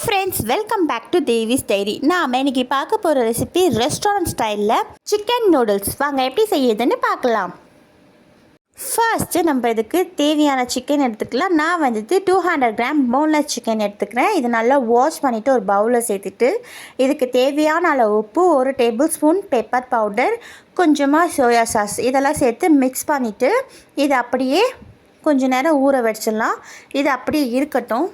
Friends, welcome back to Devi's diary. நாம் இன்னைக்கு பார்க்க போகிற ரெசிபி ரெஸ்டாரண்ட் ஸ்டைலில் சிக்கன் நூடுல்ஸ். வாங்க எப்படி செய்யுதுன்னு பார்க்கலாம். ஃபர்ஸ்ட்டு நம்ம இதுக்கு தேவையான சிக்கன் எடுத்துக்கலாம். நான் வந்துட்டு 200 கிராம் போன்லெஸ் சிக்கன் எடுத்துக்கிறேன். இது நல்லா வாஷ் பண்ணிவிட்டு ஒரு பவுலில் சேர்த்துட்டு இதுக்கு தேவையான அளவு உப்பு, 1 டேபிள் ஸ்பூன் பெப்பர் பவுடர், கொஞ்சமாக சோயா சாஸ் இதெல்லாம் சேர்த்து மிக்ஸ் பண்ணிவிட்டு இது அப்படியே கொஞ்சம் நேரம் ஊற வச்சிடலாம். இது அப்படியே இருக்கட்டும்.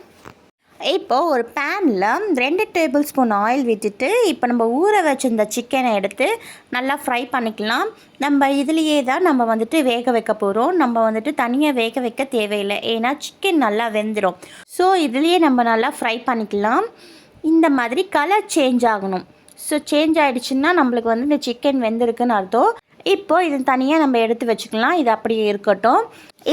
இப்போது ஒரு பேனில் 2 டேபிள் ஸ்பூன் ஆயில் விட்டுட்டு இப்போ நம்ம ஊற வச்சுருந்த சிக்கனை எடுத்து நல்லா ஃப்ரை பண்ணிக்கலாம். நம்ம இதுலேயே தான் நம்ம வந்துட்டு வேக வைக்க போகிறோம். நம்ம வந்துட்டு தனியாக வேக வைக்க தேவையில்லை, ஏன்னா சிக்கன் நல்லா வெந்துடும். ஸோ இதுலேயே நம்ம நல்லா ஃப்ரை பண்ணிக்கலாம். இந்த மாதிரி கலர் சேஞ்ச் ஆகணும். ஸோ சேஞ்ச் ஆகிடுச்சுன்னா நம்மளுக்கு வந்து இந்த சிக்கன் வெந்திருக்குன்னு அர்த்தம். இப்போது இது தனியாக நம்ம எடுத்து வச்சுக்கலாம். இது அப்படியே இருக்கட்டும்.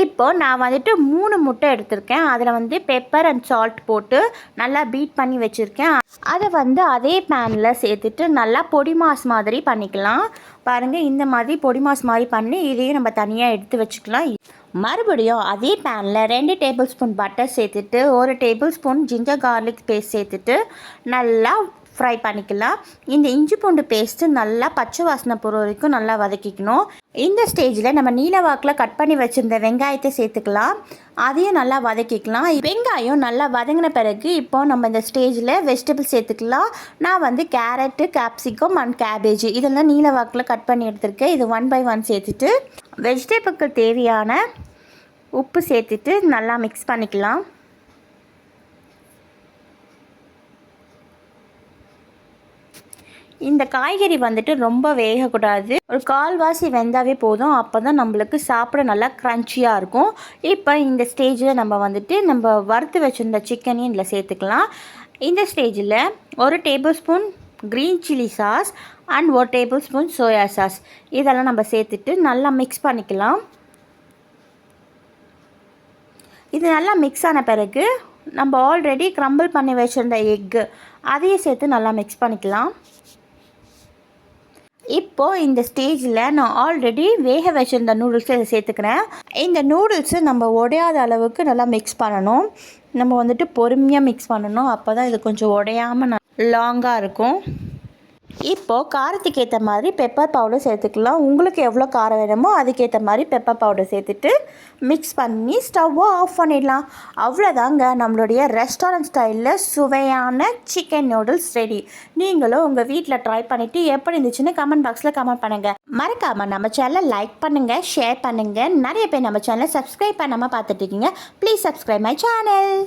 இப்போது நான் வந்துட்டு 3 முட்டை எடுத்திருக்கேன். அதில் வந்து பெப்பர் அண்ட் சால்ட் போட்டு நல்லா பீட் பண்ணி வச்சுருக்கேன். அதை வந்து அதே பேனில் சேர்த்துட்டு நல்லா பொடி மாஸ் மாதிரி பண்ணிக்கலாம். பாருங்கள், இந்த மாதிரி பொடி மாஸ் மாதிரி பண்ணி இதையும் நம்ம தனியாக எடுத்து வச்சுக்கலாம். மறுபடியும் அதே பேனில் 2 டேபிள் ஸ்பூன் பட்டர் சேர்த்துட்டு 1 tablespoon ginger garlic paste சேர்த்துட்டு நல்லா ஃப்ரை பண்ணிக்கலாம். இந்த இஞ்சி பூண்டு பேஸ்ட்டு நல்லா பச்சை வாசனை போகிற வரைக்கும் நல்லா வதக்கிக்கணும். இந்த ஸ்டேஜில் நம்ம நீல வாக்கில் கட் பண்ணி வச்சுருந்த வெங்காயத்தை சேர்த்துக்கலாம். அதையும் நல்லா வதக்கிக்கலாம். வெங்காயம் நல்லா வதங்கின பிறகு இப்போது நம்ம இந்த ஸ்டேஜில் வெஜிடபிள்ஸ் சேர்த்துக்கலாம். நான் வந்து கேரட்டு, கேப்சிகம் அண்ட் கேபேஜ் இதெல்லாம் நீல வாக்கில் கட் பண்ணி எடுத்துருக்கேன். இது 1 by 1 சேர்த்துட்டு வெஜிடபிளுக்கு தேவையான உப்பு சேர்த்துட்டு நல்லா மிக்ஸ் பண்ணிக்கலாம். இந்த காய்கறி வந்துட்டு ரொம்ப வேகக்கூடாது, ஒரு கால்வாசி வெந்தாவே போதும். அப்போ தான் நம்மளுக்கு சாப்பிட நல்லா க்ரன்ச்சியாக இருக்கும். இப்போ இந்த ஸ்டேஜில் நம்ம வந்துட்டு நம்ம வறுத்து வச்சுருந்த சிக்கனையும் இதில் சேர்த்துக்கலாம். இந்த ஸ்டேஜில் 1 table spoon green chilli sauce and 1 table spoon soya sauce இதெல்லாம் நம்ம சேர்த்துட்டு நல்லா மிக்ஸ் பண்ணிக்கலாம். இது நல்லா மிக்ஸ் ஆன பிறகு நம்ம ஆல்ரெடி க்ரம்பிள் பண்ணி வச்சுருந்த எக்கு அதையும் சேர்த்து நல்லா மிக்ஸ் பண்ணிக்கலாம். இப்போது இந்த ஸ்டேஜில் நான் ஆல்ரெடி வேக வச்சுருந்த நூடுல்ஸை இதை சேர்த்துக்கிறேன். இந்த நூடுல்ஸு நம்ம உடையாத அளவுக்கு நல்லா மிக்ஸ் பண்ணணும். நம்ம வந்துட்டு பொறுமையாக மிக்ஸ் பண்ணணும். அப்போ தான் இது கொஞ்சம் உடையாமல் லாங்காக இருக்கும். இப்போது காரத்துக்கு ஏற்ற மாதிரி பெப்பர் பவுடர் சேர்த்துக்கலாம். உங்களுக்கு எவ்வளோ காரம் வேணுமோ அதுக்கேற்ற மாதிரி பெப்பர் பவுடர் சேர்த்துட்டு மிக்ஸ் பண்ணி ஸ்டவ்வை ஆஃப் பண்ணிடலாம். அவ்வளோதாங்க, நம்மளுடைய ரெஸ்டாரண்ட் ஸ்டைலில் சுவையான சிக்கன் நூடுல்ஸ் ரெடி. நீங்களும் உங்கள் வீட்டில் ட்ரை பண்ணிவிட்டு எப்படி இருந்துச்சுன்னு கமெண்ட் பாக்ஸில் கமெண்ட் பண்ணுங்கள். மறக்காமல் நம்ம சேனலை லைக் பண்ணுங்கள், ஷேர் பண்ணுங்கள். நிறைய பேர் நம்ம சேனலை சப்ஸ்கிரைப் பண்ணாமல் பார்த்துட்ருக்கீங்க. Please subscribe my channel.